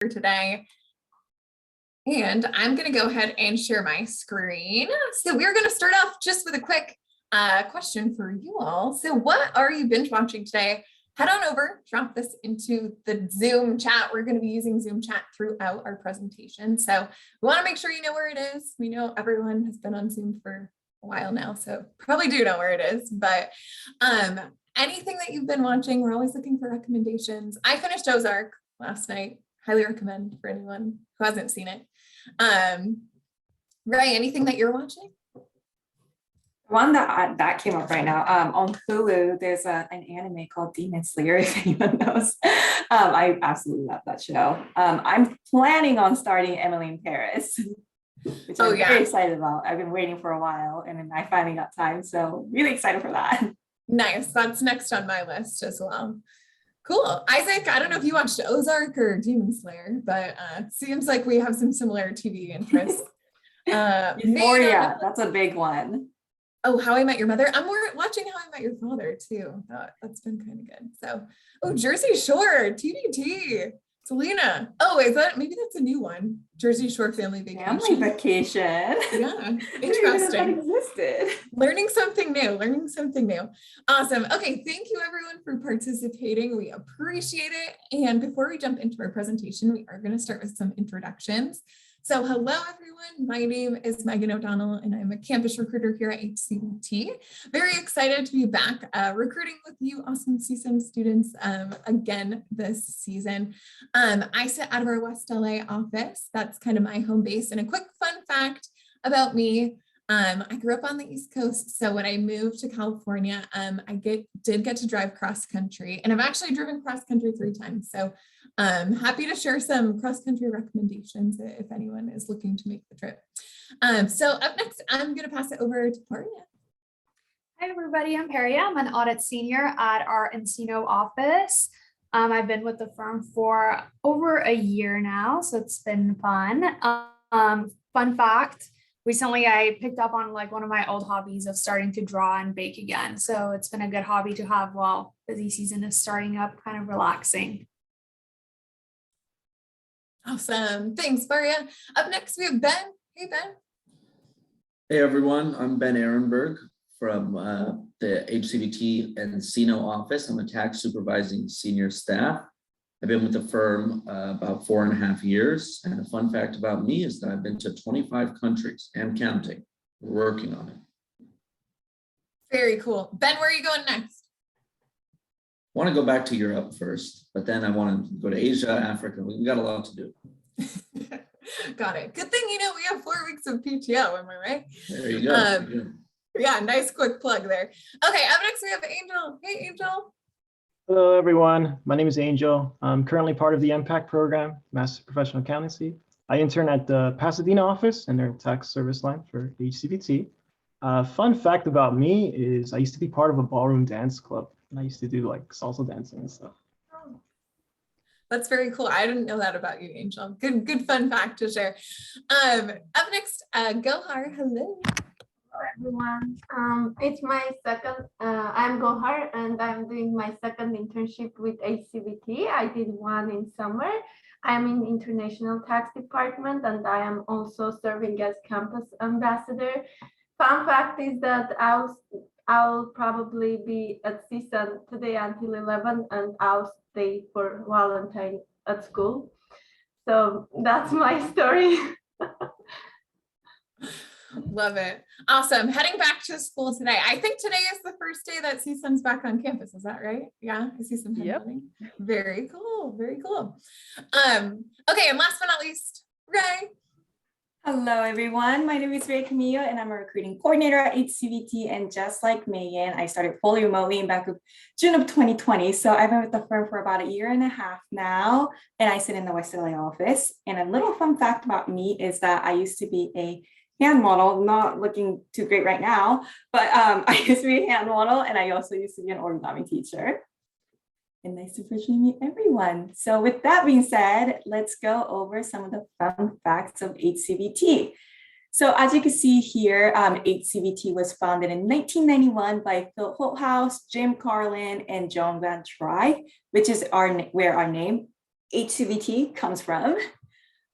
today. And I'm going to go ahead and share my screen. So we're going to start off just with a quick question for you all. So what are you binge watching today? Head on over, drop this into the Zoom chat. We're going to be using Zoom chat throughout our presentation. So we want to make sure you know where it is. We know everyone has been on Zoom for a while now, so probably do know where it is, but anything that you've been watching, we're always looking for recommendations. I finished Ozark last night. Highly recommend for anyone who hasn't seen it. Ray, anything that you're watching? One that came up right now on Hulu, there's an anime called Demon Slayer, if anyone knows. I absolutely love that show. I'm planning on starting Emily in Paris, which I'm very excited about. I've been waiting for a while and then I finally got time. So really excited for that. Nice. That's next on my list as well. Cool. Isaac, I don't know if you watched Ozark or Demon Slayer, but seems like we have some similar TV interests. Paria, that's a big one. Oh, How I Met Your Mother. I'm more watching How I Met Your Father too. That's been kind of good. So, oh, Jersey Shore, TBT. Selena. Oh, is that, maybe that's a new one. Jersey Shore Family Vacation. Family Vacation. Yeah, interesting. That existed. Learning something new. Awesome. Okay, thank you everyone for participating. We appreciate it. And before we jump into our presentation, we are going to start with some introductions. So hello everyone, my name is Meaghan O'Donnell and I'm a campus recruiter here at HCVT. Very excited to be back recruiting with you awesome CSUN students again this season. I sit out of our West LA office. That's kind of my home base. And a quick fun fact about me, I grew up on the East Coast. So when I moved to California, I did get to drive cross country, and I've actually driven cross country 3 times. So happy to share some cross country recommendations if anyone is looking to make the trip. So up next, I'm going to pass it over to Paria. Hi everybody, I'm Paria. I'm an audit senior at our Encino office. I've been with the firm for over a year now, so it's been fun. Fun fact, recently I picked up on like one of my old hobbies of starting to draw and bake again. So it's been a good hobby to have while busy season is starting up, kind of relaxing. Awesome. Thanks, Paria. Up next, we have Ben. Hey, Ben. Hey, everyone. I'm Ben Ehrenberg from the HCVT Encino office. I'm a tax supervising senior staff. I've been with the firm about 4.5 years. And a fun fact about me is that I've been to 25 countries and counting. We're working on it. Very cool. Ben, where are you going next? I want to go back to Europe first, but then I want to go to Asia, Africa. We got a lot to do. Got it. Good thing, we have 4 weeks of PTO, am I right? There you go. Yeah, nice quick plug there. Okay, up next we have Angel. Hey, Angel. Hello, everyone. My name is Angel. I'm currently part of the MPAC program, Master Professional Accountancy. I intern at the Pasadena office in their tax service line for HCVT. Fun fact about me is I used to be part of a ballroom dance club, and I used to do like salsa dancing and stuff. That's very cool. I didn't know that about you, Angel. Good fun fact to share. Up next, Gohar. Hello. Hello, everyone. It's my second, I'm Gohar, and I'm doing my second internship with HCVT. I did one in summer. I'm in International Tax Department, and I am also serving as campus ambassador. Fun fact is that I'll probably be at CSUN today until 11, and I'll stay for Valentine at school. So that's my story. Love it. Awesome. Heading back to school today. I think today is the first day that CSUN's back on campus. Is that right? Yeah, I see some running. Very cool. Very cool. Okay, and last but not least, Ray. Hello, everyone. My name is Kamio, and I'm a recruiting coordinator at HCVT. And just like Meaghan, I started fully remotely in back of June of 2020. So I've been with the firm for about 1.5 years now, and I sit in the West LA office. And a little fun fact about me is that I used to be a hand model, not looking too great right now, but I used to be a hand model, and I also used to be an origami teacher. And nice to virtually meet everyone. So with that being said, let's go over some of the fun facts of HCVT. So as you can see here, HCVT was founded in 1991 by Phil Holthouse, Jim Carlin, and John Van Try, which is where our name HCVT comes from.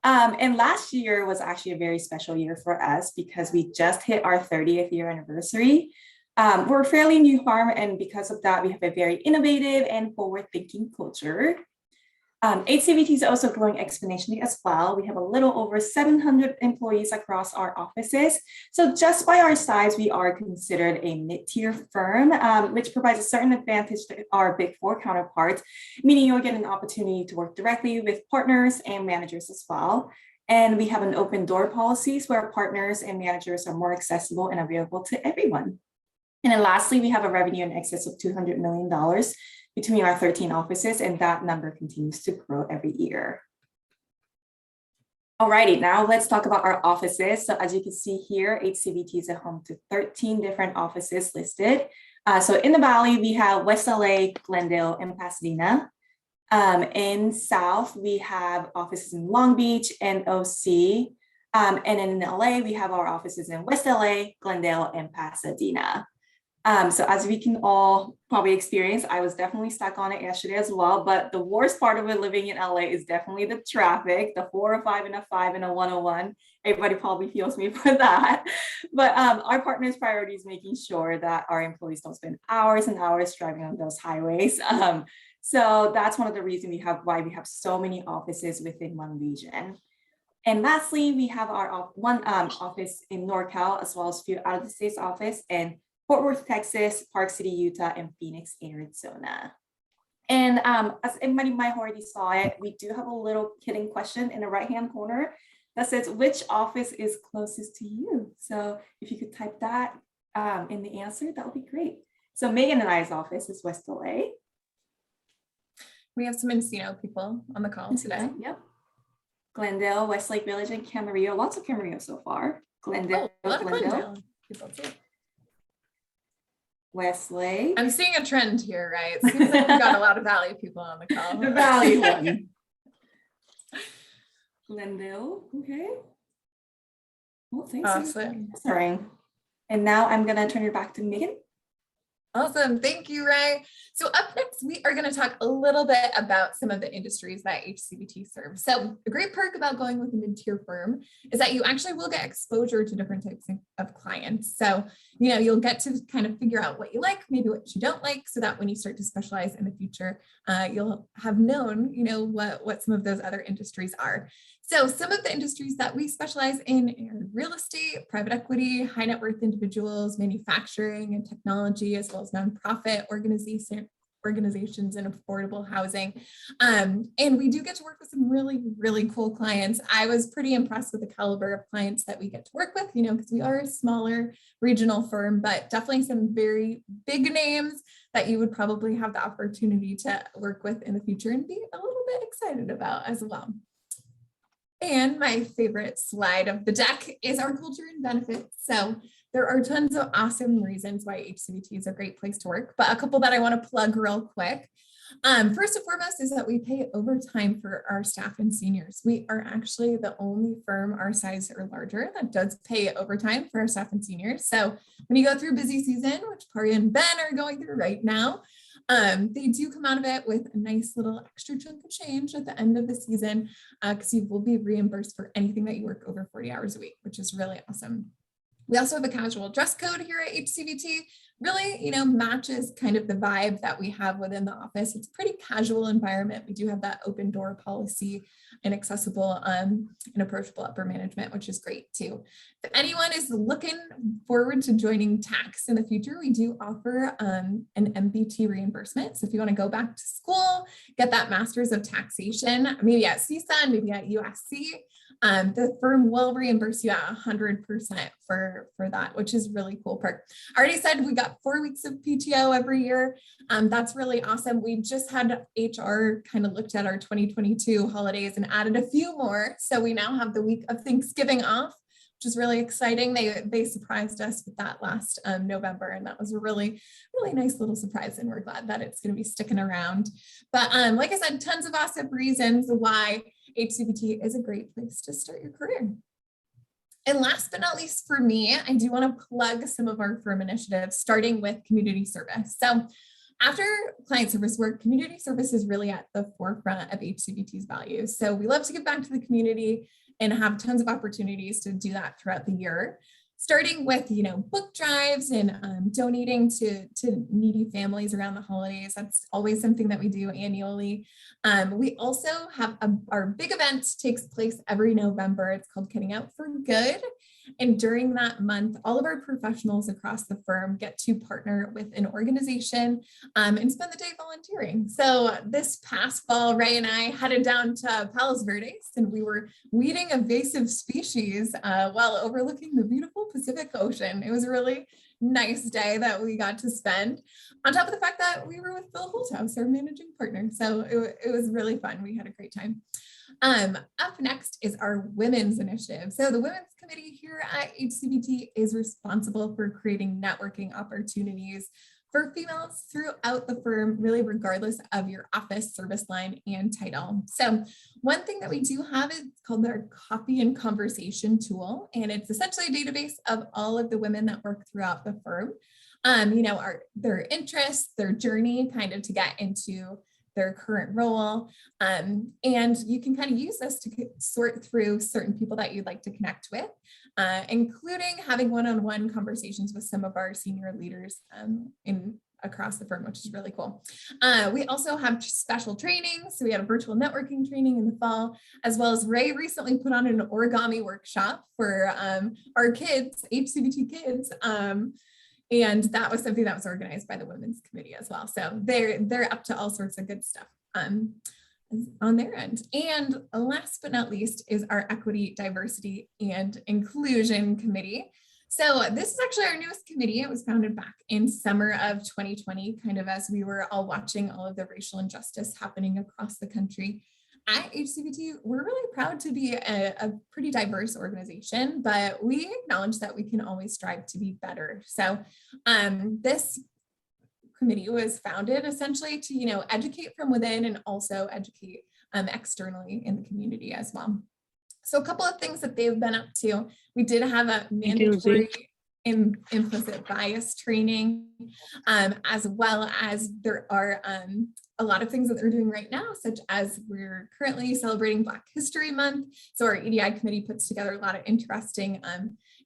And last year was actually a very special year for us because we just hit our 30th year anniversary. We're a fairly new firm, and because of that, we have a very innovative and forward-thinking culture. HCVT is also growing exponentially as well. We have a little over 700 employees across our offices. So just by our size, we are considered a mid-tier firm, which provides a certain advantage to our Big Four counterparts, meaning you'll get an opportunity to work directly with partners and managers as well. And we have an open door policies where partners and managers are more accessible and available to everyone. And then lastly, we have a revenue in excess of $200 million between our 13 offices, and that number continues to grow every year. Alrighty, now let's talk about our offices. So as you can see here, HCVT is a home to 13 different offices listed. So in the Valley, we have West LA, Glendale, and Pasadena. In South, we have offices in Long Beach and OC. And in LA, we have our offices in West LA, Glendale, and Pasadena. So as we can all probably experience, I was definitely stuck on it yesterday as well, but the worst part of it living in LA is definitely the traffic, the 405 and a 5 and a 101. Everybody probably feels me for that. But our partners' priority is making sure that our employees don't spend hours and hours driving on those highways. So that's one of the reasons why we have so many offices within one region. And lastly, we have our one office in NorCal, as well as a few out of the states office, and Fort Worth, Texas, Park City, Utah, and Phoenix, Arizona. And as everybody might already saw it, we do have a little hidden question in the right-hand corner that says, which office is closest to you? So if you could type that in the answer, that would be great. So Meaghan and I's office is West LA. We have some Encino people on the call today. Yep. Glendale, Westlake Village, and Camarillo. Lots of Camarillo so far. Glendale, a lot of Glendale people too. Westlake. I'm seeing a trend here, right? It seems like we've got a lot of Valley people on the call. The Valley one. Glendale, okay. Well, thanks. Awesome. Sorry. And now I'm gonna turn it back to Meaghan. Awesome. Thank you, Ray. So up next, we are going to talk a little bit about some of the industries that HCVT serves. So a great perk about going with a mid-tier firm is that you actually will get exposure to different types of clients. So, you'll get to kind of figure out what you like, maybe what you don't like, so that when you start to specialize in the future, you'll have known, what some of those other industries are. So some of the industries that we specialize in are real estate, private equity, high net worth individuals, manufacturing and technology, as well as nonprofit organizations and affordable housing. And we do get to work with some really, really cool clients. I was pretty impressed with the caliber of clients that we get to work with, because we are a smaller regional firm, but definitely some very big names that you would probably have the opportunity to work with in the future and be a little bit excited about as well. And my favorite slide of the deck is our culture and benefits. So there are tons of awesome reasons why HCVT is a great place to work, but a couple that I want to plug real quick. First and foremost is that we pay overtime for our staff and seniors. We are actually the only firm our size or larger that does pay overtime for our staff and seniors. So when you go through busy season, which Paria and Ben are going through right now, they do come out of it with a nice little extra chunk of change at the end of the season, because you will be reimbursed for anything that you work over 40 hours a week, which is really awesome. We also have a casual dress code here at HCVT, really, matches kind of the vibe that we have within the office. It's a pretty casual environment. We do have that open door policy and accessible and approachable upper management, which is great too. If anyone is looking forward to joining tax in the future, we do offer an MBT reimbursement. So if you want to go back to school, get that master's of taxation, maybe at CSUN, maybe at USC, the firm will reimburse you at 100% for that, which is really cool perk. I already said we got 4 weeks of PTO every year. That's really awesome. We just had HR kind of looked at our 2022 holidays and added a few more. So we now have the week of Thanksgiving off, which is really exciting. They surprised us with that last November, and that was a really, really nice little surprise, and we're glad that it's going to be sticking around. But like I said, tons of awesome reasons why HCVT is a great place to start your career. And last but not least for me, I do want to plug some of our firm initiatives, starting with community service. So After client service work, community service is really at the forefront of HCVT's values. So we love to give back to the community and have tons of opportunities to do that throughout the year, starting with, book drives and donating to needy families around the holidays. That's always something that we do annually. We also have our big event takes place every November. It's called Cutting Out for Good. And during that month, all of our professionals across the firm get to partner with an organization and spend the day volunteering. So this past fall, Ray and I headed down to Palos Verdes, and we were weeding invasive species while overlooking the beautiful Pacific Ocean. It was a really nice day that we got to spend, on top of the fact that we were with Phil Holthouse, our managing partner. So it was really fun. We had a great time. Up next is our women's initiative. So the Women's Committee here at HCVT is responsible for creating networking opportunities for females throughout the firm, really regardless of your office, service line, and title. So one thing that we do have is called our Coffee and Conversation tool, and it's essentially a database of all of the women that work throughout the firm. Their interests, their journey, kind of to get into their current role. And you can kind of use this to sort through certain people that you'd like to connect with, including having one-on-one conversations with some of our senior leaders across the firm, which is really cool. We also have special training. So we had a virtual networking training in the fall, as well as Ray recently put on an origami workshop for our kids, HCVT kids. And that was something that was organized by the Women's Committee as well. So they're up to all sorts of good stuff on their end. And last but not least is our Equity, Diversity, and Inclusion Committee. So this is actually our newest committee. It was founded back in summer of 2020, kind of as we were all watching all of the racial injustice happening across the country. At HCVT, we're really proud to be a pretty diverse organization, but we acknowledge that we can always strive to be better. So this committee was founded essentially to, educate from within and also educate externally in the community as well. So a couple of things that they've been up to, we did have a mandatory implicit bias training, as well as there are a lot of things that they're doing right now, such as we're currently celebrating Black History Month. So our EDI committee puts together a lot of interesting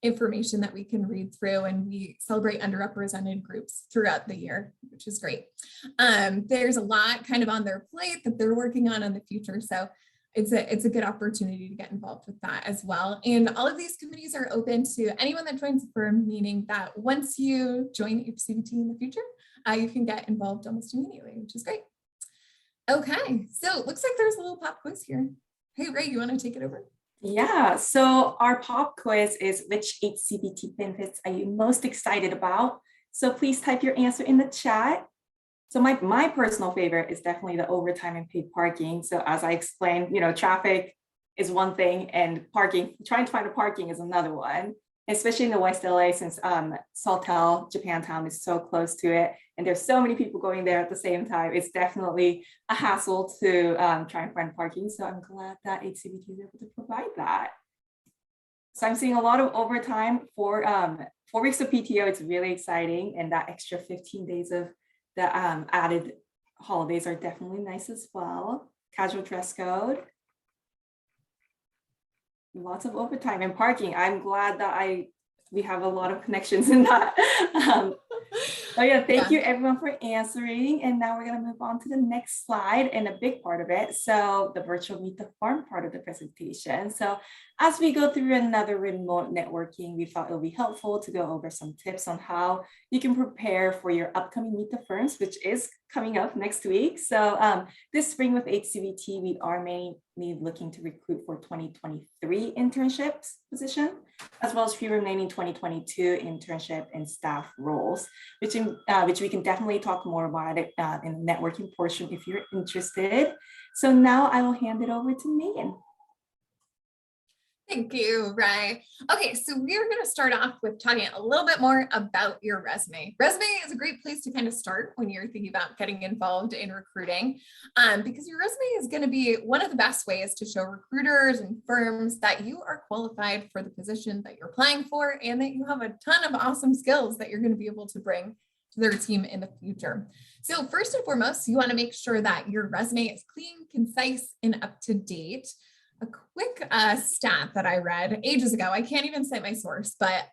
information that we can read through, and we celebrate underrepresented groups throughout the year, which is great. There's a lot kind of on their plate that they're working on in the future. So it's a good opportunity to get involved with that as well. And all of these committees are open to anyone that joins the firm, meaning that once you join HCVT in the future, you can get involved almost immediately, which is great. Okay, so it looks like there's a little pop quiz here. Hey, Ray, you want to take it over? Yeah, so our pop quiz is, which HCVT benefits are you most excited about? So please type your answer in the chat. So my personal favorite is definitely the overtime and paid parking. So as I explained, traffic is one thing and parking, trying to find a parking is another one, especially in the West LA, since Sawtell, Japantown is so close to it. And there's so many people going there at the same time. It's definitely a hassle to try and find parking. So I'm glad that HCVT is able to provide that. So I'm seeing a lot of overtime for 4 weeks of PTO. It's really exciting. And that extra 15 days of the added holidays are definitely nice as well. Casual dress code. Lots of overtime and parking. I'm glad that we have a lot of connections in that. Thank you everyone for answering. And now we're going to move on to the next slide and a big part of it. So the virtual meet the firm part of the presentation. So as we go through another remote networking, we thought it would be helpful to go over some tips on how you can prepare for your upcoming Meet the Firms, which is coming up next week. So this spring with HCVT, we are mainly looking to recruit for 2023 internships position, as well as few remaining 2022 internship and staff roles, which we can definitely talk more about it in the networking portion if you're interested. So now I will hand it over to Meaghan. Thank you, Ray. Okay, so we're going to start off with talking a little bit more about your resume. Resume is a great place to kind of start when you're thinking about getting involved in recruiting, because your resume is going to be one of the best ways to show recruiters and firms that you are qualified for the position that you're applying for and that you have a ton of awesome skills that you're going to be able to bring their team in the future. So first and foremost, you want to make sure that your resume is clean, concise, and up to date. A quick stat that I read ages ago, I can't even cite my source, but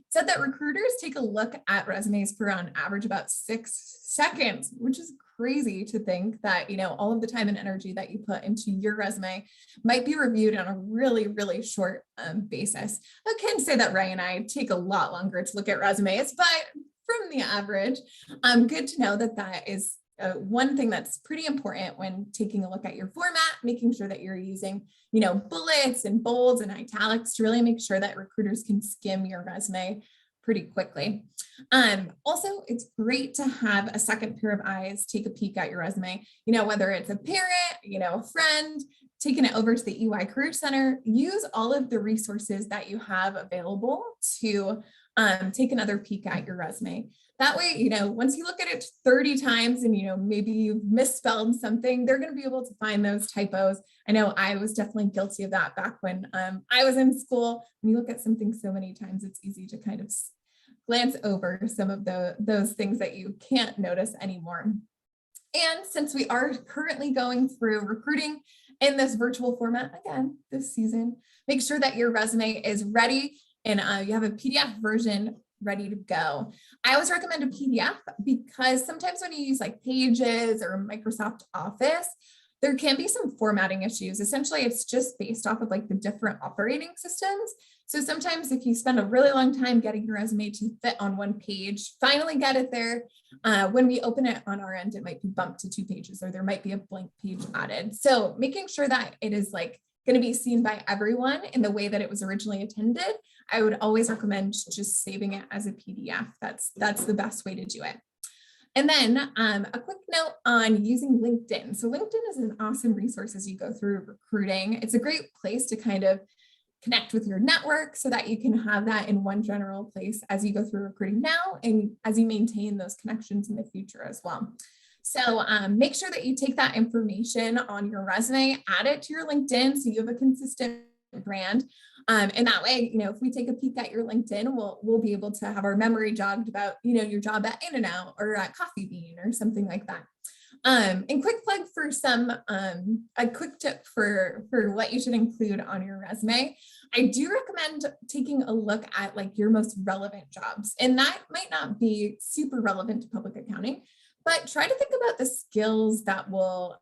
said that recruiters take a look at resumes for on average about 6 seconds, which is crazy to think that, you know, all of the time and energy that you put into your resume might be reviewed on a really, really short basis. I can say that Ray and I take a lot longer to look at resumes, but from the average, good to know that that is one thing that's pretty important when taking a look at your format, making sure that you're using, you know, bullets and bolds and italics to really make sure that recruiters can skim your resume pretty quickly. Also, it's great to have a second pair of eyes take a peek at your resume, you know, whether it's a parent, you know, a friend, taking it over to the EY Career Center, use all of the resources that you have available to take another peek at your resume. That way, you know, once you look at it 30 times and, you know, maybe you've misspelled something, they're going to be able to find those typos. I know I was definitely guilty of that back when I was in school. When you look at something so many times, it's easy to kind of glance over some of those things that you can't notice anymore. And since we are currently going through recruiting in this virtual format again this season, make sure that your resume is ready and you have a PDF version ready to go. I always recommend a PDF because sometimes when you use like Pages or Microsoft Office, there can be some formatting issues. Essentially, it's just based off of like the different operating systems. So sometimes if you spend a really long time getting your resume to fit on one page, finally get it there. When we open it on our end, it might be bumped to 2 pages or there might be a blank page added. So making sure that it is like going to be seen by everyone in the way that it was originally intended, I would always recommend just saving it as a PDF. That's the best way to do it. And then a quick note on using LinkedIn. So LinkedIn is an awesome resource as you go through recruiting. It's a great place to kind of connect with your network so that you can have that in one general place as you go through recruiting now and as you maintain those connections in the future as well. So make sure that you take that information on your resume, add it to your LinkedIn so you have a consistent brand. And that way, you know, if we take a peek at your LinkedIn, we'll be able to have our memory jogged about, you know, your job at In-N-Out or at Coffee Bean or something like that. And quick plug for a quick tip for what you should include on your resume. I do recommend taking a look at like your most relevant jobs, and that might not be super relevant to public accounting, but try to think about the skills that will,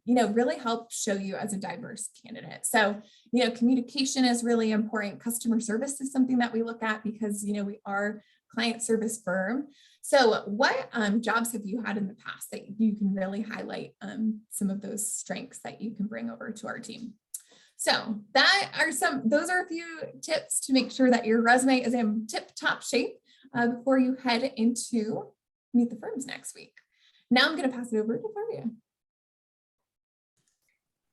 you know, really help show you as a diverse candidate. So, you know, communication is really important. Customer service is something that we look at because, you know, we are a client service firm. So what jobs have you had in the past that you can really highlight some of those strengths that you can bring over to our team? So those are a few tips to make sure that your resume is in tip-top shape before you head into Meet the Firms next week. Now I'm going to pass it over to Paria.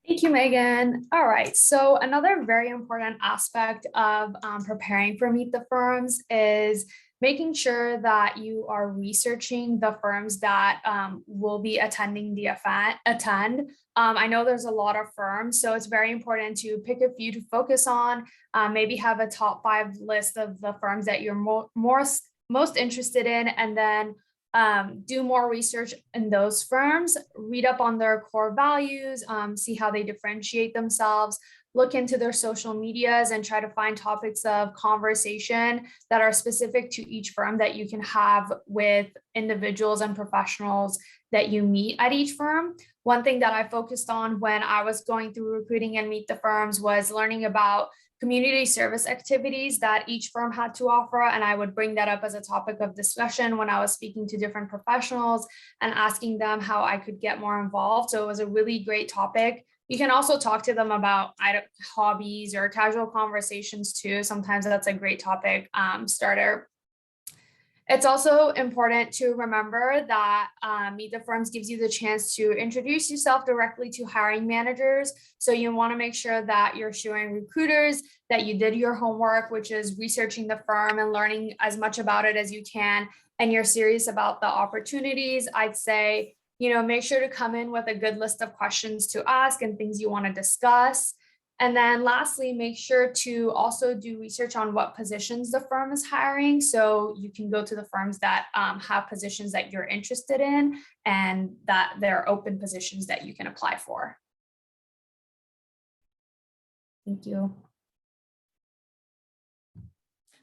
Thank you, Meaghan. All right, so another very important aspect of preparing for Meet the Firms is making sure that you are researching the firms that will be attending the event. I know there's a lot of firms, so it's very important to pick a few to focus on, maybe have a top 5 list of the firms that you're most interested in, and then do more research in those firms, read up on their core values, see how they differentiate themselves, look into their social medias and try to find topics of conversation that are specific to each firm that you can have with individuals and professionals that you meet at each firm. One thing that I focused on when I was going through recruiting and Meet the Firms was learning about community service activities that each firm had to offer. And I would bring that up as a topic of discussion when I was speaking to different professionals and asking them how I could get more involved. So it was a really great topic. You can also talk to them about hobbies or casual conversations too. Sometimes that's a great topic starter. It's also important to remember that Meet the Firms gives you the chance to introduce yourself directly to hiring managers. So you want to make sure that you're showing recruiters that you did your homework, which is researching the firm and learning as much about it as you can, and you're serious about the opportunities. I'd say, you know, make sure to come in with a good list of questions to ask and things you want to discuss. And then lastly, make sure to also do research on what positions the firm is hiring. So you can go to the firms that have positions that you're interested in and that there are open positions that you can apply for. Thank you.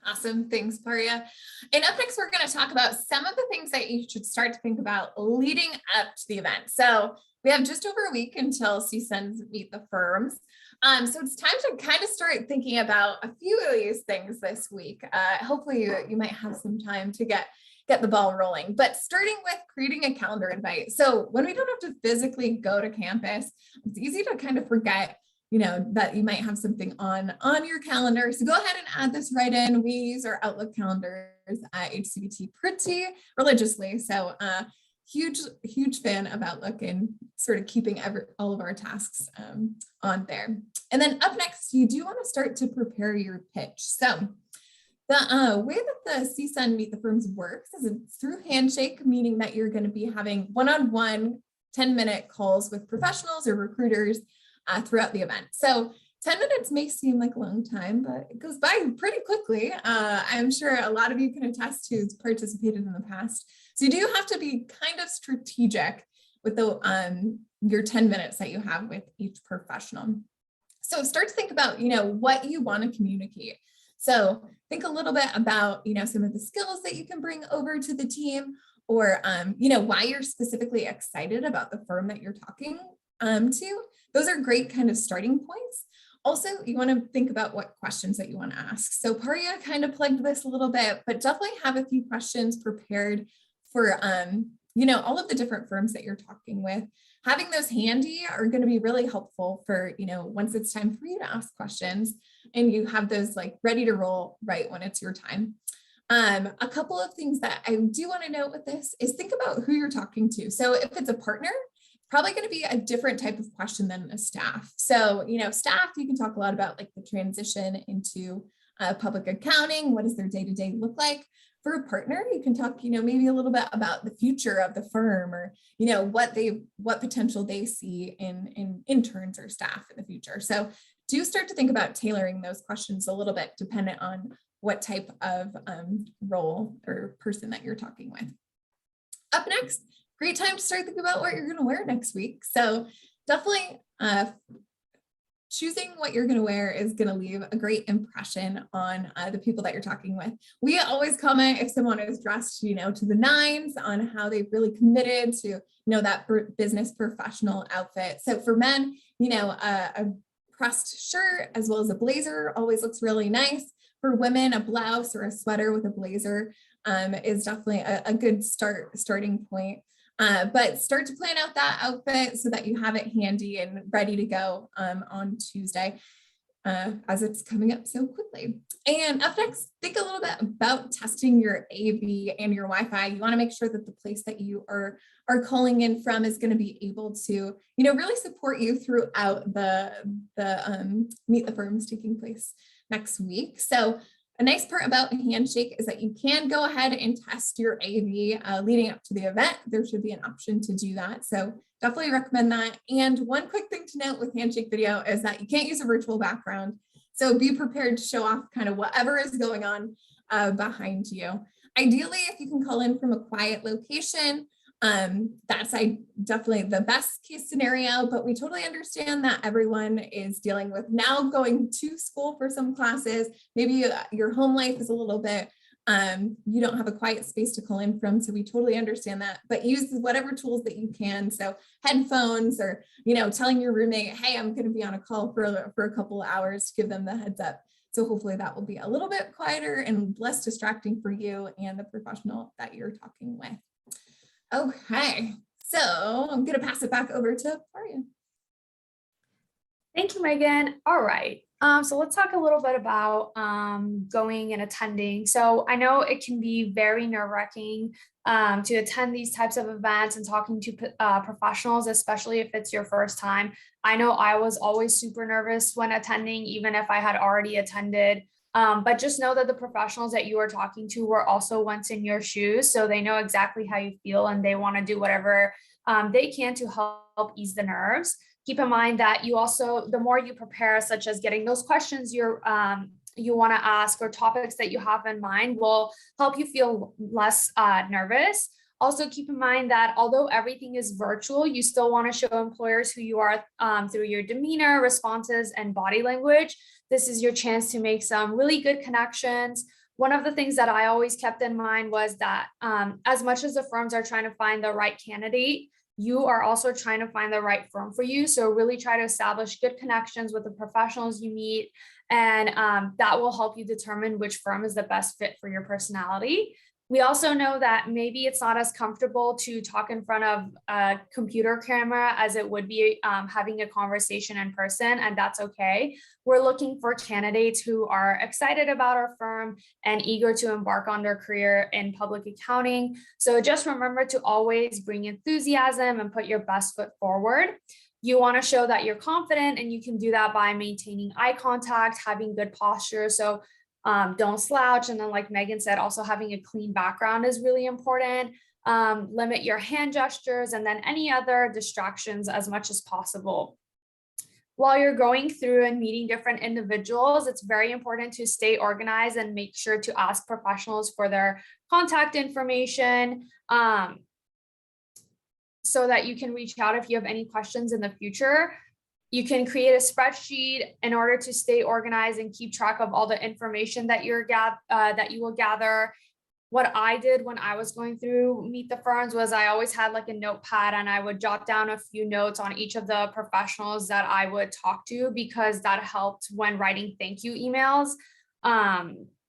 Awesome. Thanks, Paria. And up next, we're going to talk about some of the things that you should start to think about leading up to the event. So we have just over a week until CSUNs meet the firms. So it's time to kind of start thinking about a few of these things this week. Hopefully you might have some time to get the ball rolling, but starting with creating a calendar invite. So when we don't have to physically go to campus, it's easy to kind of forget, you know, that you might have something on your calendar. So go ahead and add this right in. We use our Outlook calendars at HCVT pretty religiously. So huge fan of Outlook and sort of keeping all of our tasks on there. And then up next, you do want to start to prepare your pitch. So the way that the CSUN Meet the Firms works is it's through handshake, meaning that you're going to be having one-on-one 10-minute calls with professionals or recruiters throughout the event. So 10 minutes may seem like a long time, but it goes by pretty quickly. I'm sure a lot of you can attest to who's participated in the past. So you do have to be kind of strategic with the your 10 minutes that you have with each professional. So start to think about, you know, what you want to communicate. So think a little bit about, you know, some of the skills that you can bring over to the team, or, you know, why you're specifically excited about the firm that you're talking to. Those are great kind of starting points. Also, you want to think about what questions that you want to ask. So Paria kind of plugged this a little bit, but definitely have a few questions prepared for, you know, all of the different firms that you're talking with. Having those handy are going to be really helpful for, you know, once it's time for you to ask questions and you have those like ready to roll right when it's your time. A couple of things that I do want to note with this is think about who you're talking to. So if it's a partner, probably going to be a different type of question than a staff. So, you know, staff, you can talk a lot about like the transition into public accounting. What does their day-to-day look like? For a partner, you can talk, you know, maybe a little bit about the future of the firm, or, you know, what potential they see in interns or staff in the future. So do start to think about tailoring those questions a little bit dependent on what type of role or person that you're talking with. Up next, great time to start thinking about what you're going to wear next week. So definitely choosing what you're going to wear is going to leave a great impression on the people that you're talking with. We always comment if someone is dressed, you know, to the nines on how they've really committed to, you know, that business professional outfit. So for men, you know, a pressed shirt as well as a blazer always looks really nice. For women, a blouse or a sweater with a blazer is definitely a good starting point. But start to plan out that outfit so that you have it handy and ready to go on Tuesday as it's coming up so quickly. And up next, think a little bit about testing your AV and your Wi-Fi. You want to make sure that the place that you are calling in from is going to be able to, you know, really support you throughout the Meet the Firms taking place next week. So a nice part about Handshake is that you can go ahead and test your AV leading up to the event. There should be an option to do that. So definitely recommend that. And one quick thing to note with Handshake video is that you can't use a virtual background. So be prepared to show off kind of whatever is going on behind you. Ideally, if you can call in from a quiet location, that's definitely the best case scenario, but we totally understand that everyone is dealing with now going to school for some classes. Maybe your home life is a little bit, you don't have a quiet space to call in from. So we totally understand that, but use whatever tools that you can. So headphones, or, you know, telling your roommate, hey, I'm going to be on a call for a couple of hours to give them the heads up. So hopefully that will be a little bit quieter and less distracting for you and the professional that you're talking with. Okay, so I'm going to pass it back over to Paria. Thank you, Meaghan. All right. So let's talk a little bit about going and attending. So I know it can be very nerve-wracking to attend these types of events and talking to professionals, especially if it's your first time. I know I was always super nervous when attending, even if I had already attended. But just know that the professionals that you are talking to were also once in your shoes, so they know exactly how you feel and they want to do whatever they can to help ease the nerves. keep in mind that you also, the more you prepare, such as getting those questions you want to ask or topics that you have in mind, will help you feel less nervous. Also keep in mind that although everything is virtual, you still want to show employers who you are through your demeanor, responses, and body language. This is your chance to make some really good connections. One of the things that I always kept in mind was that as much as the firms are trying to find the right candidate, you are also trying to find the right firm for you. So really try to establish good connections with the professionals you meet, and that will help you determine which firm is the best fit for your personality. We also know that maybe it's not as comfortable to talk in front of a computer camera as it would be having a conversation in person, and that's okay. We're looking for candidates who are excited about our firm and eager to embark on their career in public accounting. So just remember to always bring enthusiasm and put your best foot forward. You want to show that you're confident, and you can do that by maintaining eye contact, having good posture. So don't slouch. And then like Meaghan said, also having a clean background is really important. Limit your hand gestures and then any other distractions as much as possible. While you're going through and meeting different individuals, it's very important to stay organized and make sure to ask professionals for their contact information so that you can reach out if you have any questions in the future. You can create a spreadsheet in order to stay organized and keep track of all the information that you will gather. What I did when I was going through Meet the Firms was I always had like a notepad, and I would jot down a few notes on each of the professionals that I would talk to, because that helped when writing thank you emails.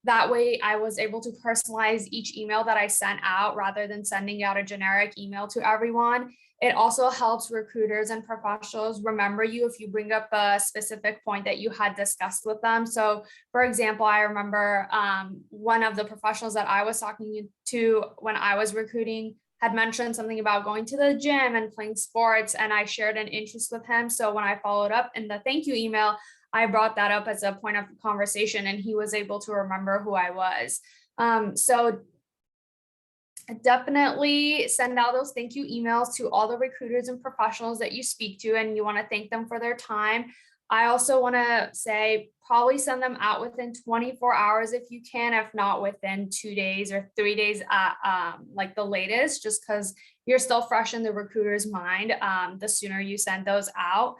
That way I was able to personalize each email that I sent out rather than sending out a generic email to everyone. It also helps recruiters and professionals remember you if you bring up a specific point that you had discussed with them. So for example, I remember one of the professionals that I was talking to when I was recruiting had mentioned something about going to the gym and playing sports, and I shared an interest with him. So when I followed up in the thank you email, I brought that up as a point of conversation, and he was able to remember who I was. So definitely send out those thank you emails to all the recruiters and professionals that you speak to, and you want to thank them for their time. I also want to say probably send them out within 24 hours if you can, if not within 2 days or 3 days at like the latest, just because you're still fresh in the recruiter's mind. The sooner you send those out.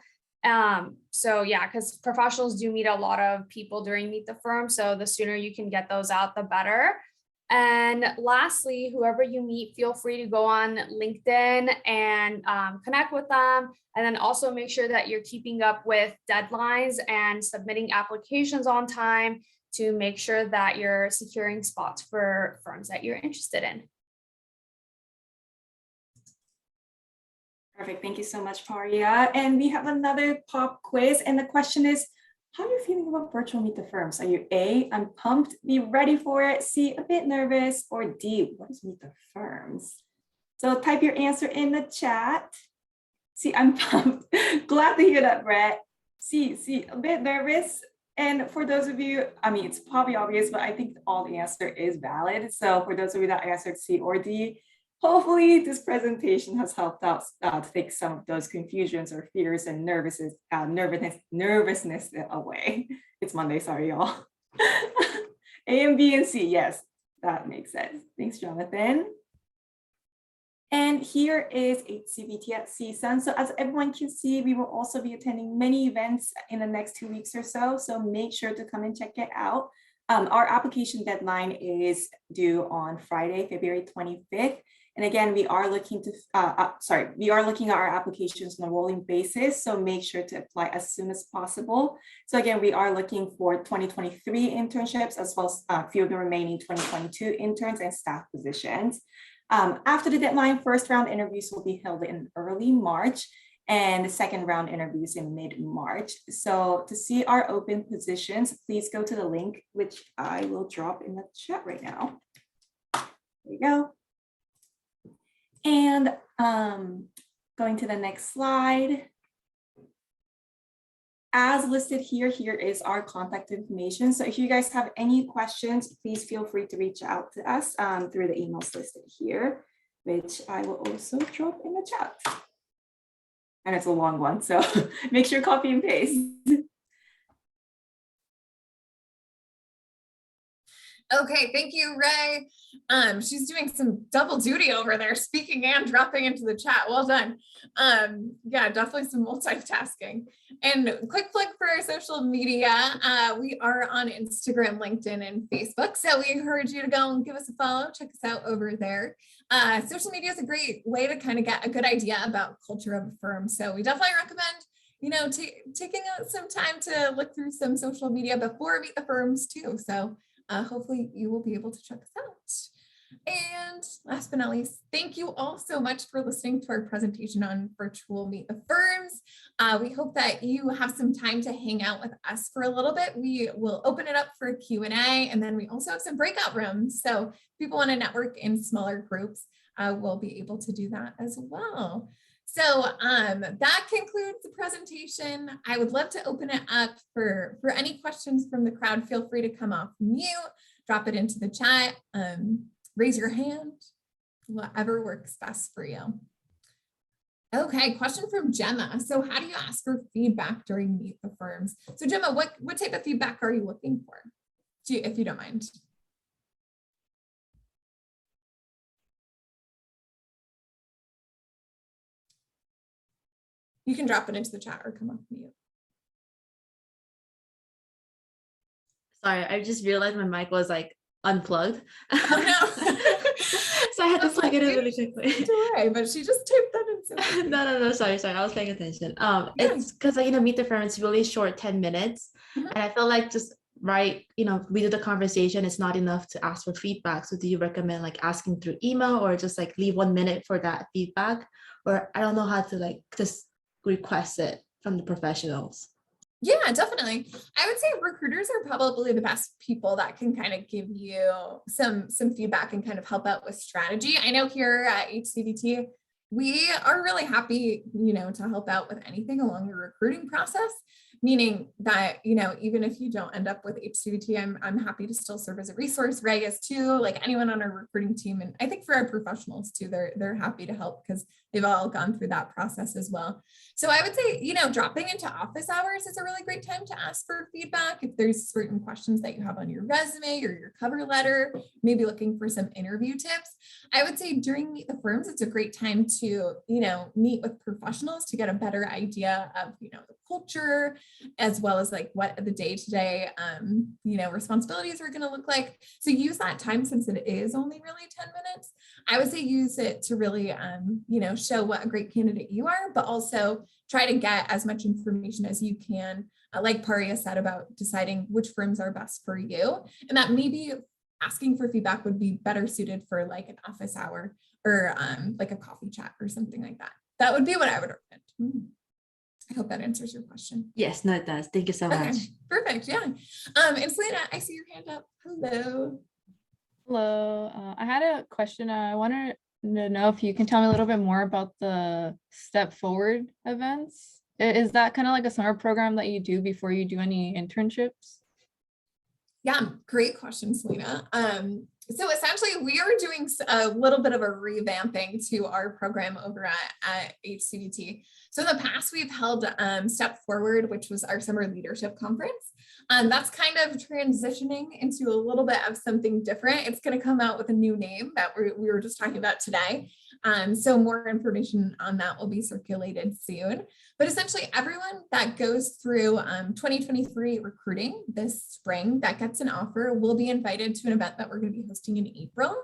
So yeah, because professionals do meet a lot of people during Meet the Firm. So the sooner you can get those out, the better. And lastly, whoever you meet, feel free to go on LinkedIn and connect with them. And then also make sure that you're keeping up with deadlines and submitting applications on time to make sure that you're securing spots for firms that you're interested in. Perfect. Thank you so much, Paria. And we have another pop quiz. And the question is, how are you feeling about virtual Meet the Firms? Are you A, I'm pumped, be ready for it, C, a bit nervous, or D, what is Meet the Firms? So type your answer in the chat. C, I'm pumped. Glad to hear that, Brett. C, a bit nervous. And for those of you, I mean, it's probably obvious, but I think all the answer is valid. So for those of you that answered C or D, hopefully this presentation has helped out to take some of those confusions or fears and nervousness away. It's Monday, sorry, y'all. A and B and C, yes, that makes sense. Thanks, Jonathan. And here is HCVT at CSUN. So as everyone can see, we will also be attending many events in the next 2 weeks or so. So make sure to come and check it out. Our application deadline is due on Friday, February 25th. And again, we are looking at our applications on a rolling basis. So make sure to apply as soon as possible. So again, we are looking for 2023 internships as well as a few of the remaining 2022 interns and staff positions. After the deadline, first round interviews will be held in early March and the second round interviews in mid-March. So to see our open positions, please go to the link, which I will drop in the chat right now. There you go. And going to the next slide. As listed here, here is our contact information. So if you guys have any questions, please feel free to reach out to us through the emails listed here, which I will also drop in the chat. and it's a long one. So make sure copy and paste. Okay, thank you, Ray. She's doing some double duty over there, speaking and dropping into the chat. Well done. Yeah, definitely some multitasking. And quick plug for our social media. We are on Instagram, LinkedIn, and Facebook. So we encourage you to go and give us a follow. Check us out over there. Social media is a great way to kind of get a good idea about culture of a firm. So we definitely recommend, taking out some time to look through some social media before Meet the Firms too. So hopefully you will be able to check us out. And last but not least, thank you all so much for listening to our presentation on virtual Meet the Firms. We hope that you have some time to hang out with us for a little bit. We will open it up for a Q&A, and then we also have some breakout rooms. So if people want to network in smaller groups, we'll be able to do that as well. So that concludes the presentation. I would love to open it up for any questions from the crowd. Feel free to come off mute, drop it into the chat, raise your hand, whatever works best for you. Okay, question from Gemma. So how do you ask for feedback during Meet the Firms? So Gemma, what type of feedback are you looking for, if you don't mind? You can drop it into the chat or come off mute. Sorry, I just realized my mic was like unplugged. Oh no. So I had to plug it in really quickly. Don't worry, but she just typed that in. No, sorry. I was paying attention. It's because Meet the Firm, it's really short, 10 minutes. Mhm. And I feel like just we did the conversation, it's not enough to ask for feedback. So do you recommend like asking through email or just like leave 1 minute for that feedback? Or I don't know how to like just request it from the professionals. Yeah, definitely. I would say recruiters are probably the best people that can kind of give you some feedback and kind of help out with strategy. I know here at HCVT, we are really happy, to help out with anything along the recruiting process, meaning that, even if you don't end up with HCVT, I'm happy to still serve as a resource. Ray is too, like anyone on our recruiting team. And I think for our professionals too, they're happy to help because they've all gone through that process as well. So I would say, dropping into office hours is a really great time to ask for feedback. If there's certain questions that you have on your resume or your cover letter, maybe looking for some interview tips. I would say during Meet the Firms, it's a great time to, meet with professionals to get a better idea of, the culture, as well as like what the day-to-day, responsibilities are going to look like. So use that time, since it is only really 10 minutes. I would say use it to really, show what a great candidate you are, but also try to get as much information as you can, like Paria said, about deciding which firms are best for you. And that maybe asking for feedback would be better suited for like an office hour or like a coffee chat or something like that. That would be what I would recommend. I hope that answers your question. Yes, no, it does. Thank you so much. Perfect. Yeah. And Selena, I see your hand up. Hello. Hello. I had a question. I wanted to know if you can tell me a little bit more about the Step Forward events. Is that kind of like a summer program that you do before you do any internships? Yeah, great question, Selena. So essentially, we are doing a little bit of a revamping to our program over at HCVT. So in the past, we've held Step Forward, which was our summer leadership conference. That's kind of transitioning into a little bit of something different. It's going to come out with a new name that we were just talking about today. So more information on that will be circulated soon. But essentially, everyone that goes through 2023 recruiting this spring that gets an offer will be invited to an event that we're going to be hosting in April,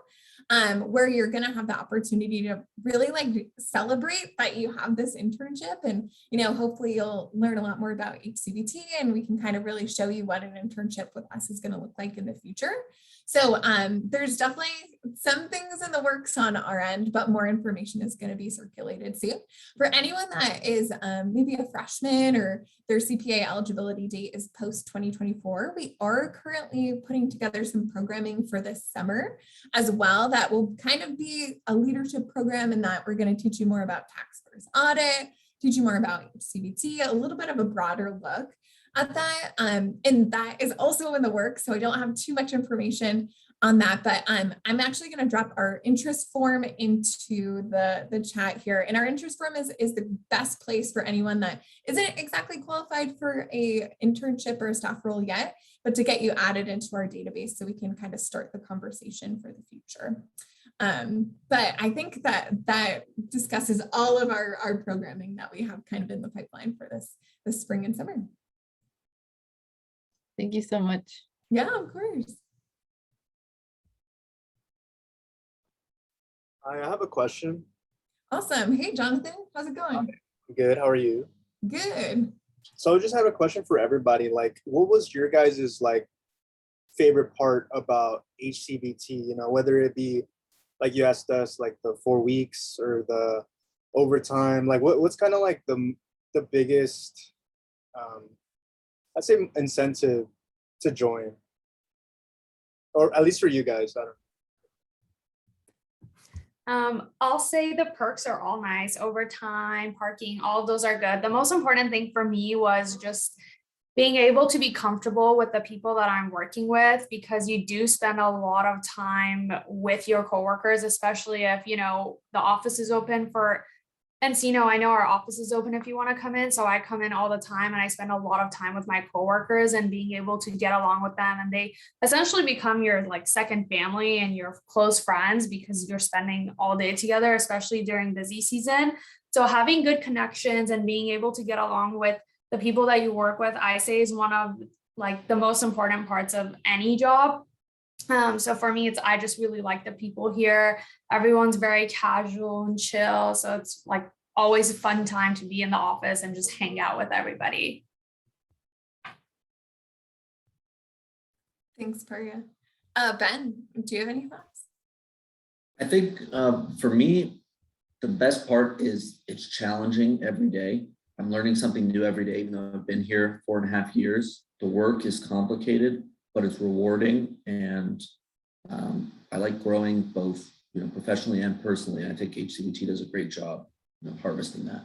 where you're going to have the opportunity to really like celebrate that you have this internship, and hopefully you'll learn a lot more about HCVT, and we can kind of really show you what an internship with us is going to look like in the future. So there's definitely some things in the works on our end, but more information is going to be circulated soon. For anyone that is maybe a freshman or their CPA eligibility date is post 2024, we are currently putting together some programming for this summer as well that will kind of be a leadership program, in that we're going to teach you more about tax versus audit, teach you more about CVT, a little bit of a broader look at that. And that is also in the works, so I don't have too much information on that, but I'm actually going to drop our interest form into the chat here. And our interest form is the best place for anyone that isn't exactly qualified for a internship or a staff role yet, but to get you added into our database so we can kind of start the conversation for the future. But I think that discusses all of our programming that we have kind of in the pipeline for this spring and summer. Thank you so much. Yeah, of course. I have a question. Awesome. Hey, Jonathan, how's it going? Good, how are you? Good. So I just have a question for everybody. Like, what was your guys' like favorite part about HCVT? You know, whether it be like you asked us, like the 4 weeks or the overtime. Like, what's kind of like the biggest, I'd say, incentive to join, or at least for you guys. I don't know. I'll say the perks are all nice. Overtime, parking, all of those are good. The most important thing for me was just being able to be comfortable with the people that I'm working with, because you do spend a lot of time with your coworkers, especially if, you know, the office is open for Encino. I know our office is open if you want to come in. So I come in all the time and I spend a lot of time with my coworkers and being able to get along with them. And they essentially become your like second family and your close friends because you're spending all day together, especially during busy season. So having good connections and being able to get along with the people that you work with, I say, is one of like the most important parts of any job. So for me, I just really like the people here. Everyone's very casual and chill. So it's like always a fun time to be in the office and just hang out with everybody. Thanks, Paria. Ben, do you have any thoughts? I think for me, the best part is it's challenging every day. I'm learning something new every day, even though I've been here 4.5 years. The work is complicated, but it's rewarding, and I like growing both, you know, professionally and personally. I think HCVT does a great job, you know, harvesting that.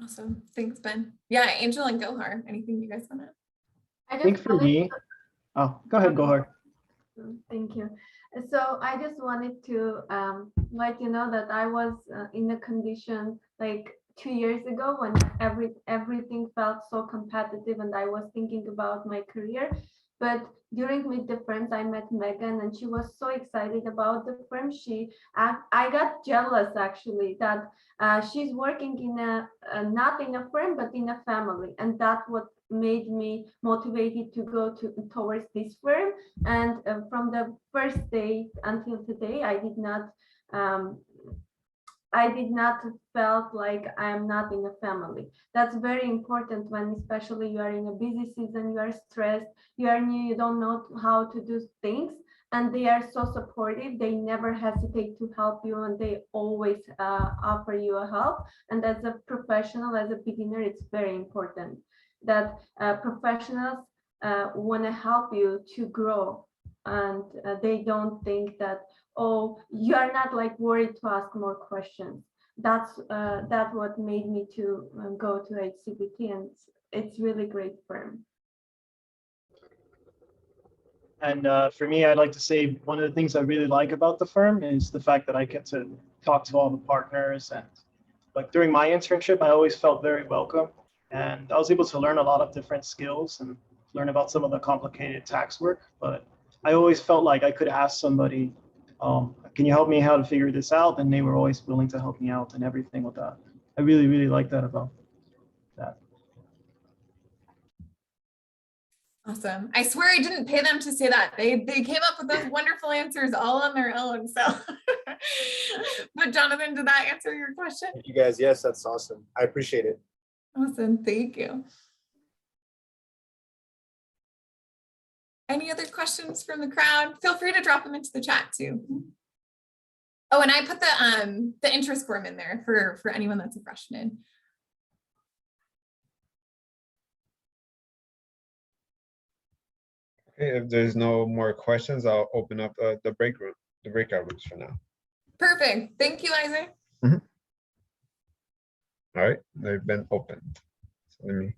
Awesome. Thanks, Ben. Yeah, Angel and Gohar, anything you guys want to? I I think just for wanted me, oh, go ahead, Gohar. Thank you. So I just wanted to let you know that I was in a condition like 2 years ago when everything felt so competitive and I was thinking about my career. But during Meet the Friends, I met Meaghan and she was so excited about the firm. I got jealous actually that she's working in not in a firm, but in a family. And that's what made me motivated to go towards this firm. And from the first day until today, I did not felt like I'm not in a family. That's very important when especially you are in a busy season, you are stressed, you are new, you don't know how to do things. And they are so supportive. They never hesitate to help you and they always offer you a help. And as a professional, as a beginner, it's very important that professionals want to help you to grow, and they don't think that, oh, you are not like worried to ask more questions. That's what made me to go to HCVT, and it's really great firm. And for me, I'd like to say one of the things I really like about the firm is the fact that I get to talk to all the partners. And like during my internship, I always felt very welcome. And I was able to learn a lot of different skills and learn about some of the complicated tax work. But I always felt like I could ask somebody, can you help me how to figure this out? And they were always willing to help me out and everything with that. I really, really like that about that. Awesome. I swear I didn't pay them to say that. They came up with those wonderful answers all on their own. So, but Jonathan, did that answer your question? You guys, yes, that's awesome. I appreciate it. Awesome. Thank you. Any other questions from the crowd? Feel free to drop them into the chat too. Oh, and I put the interest form in there for anyone that's a freshman. Okay, if there's no more questions, I'll open up the breakout rooms for now. Perfect. Thank you, Isaac. All right, they've been opened. So let me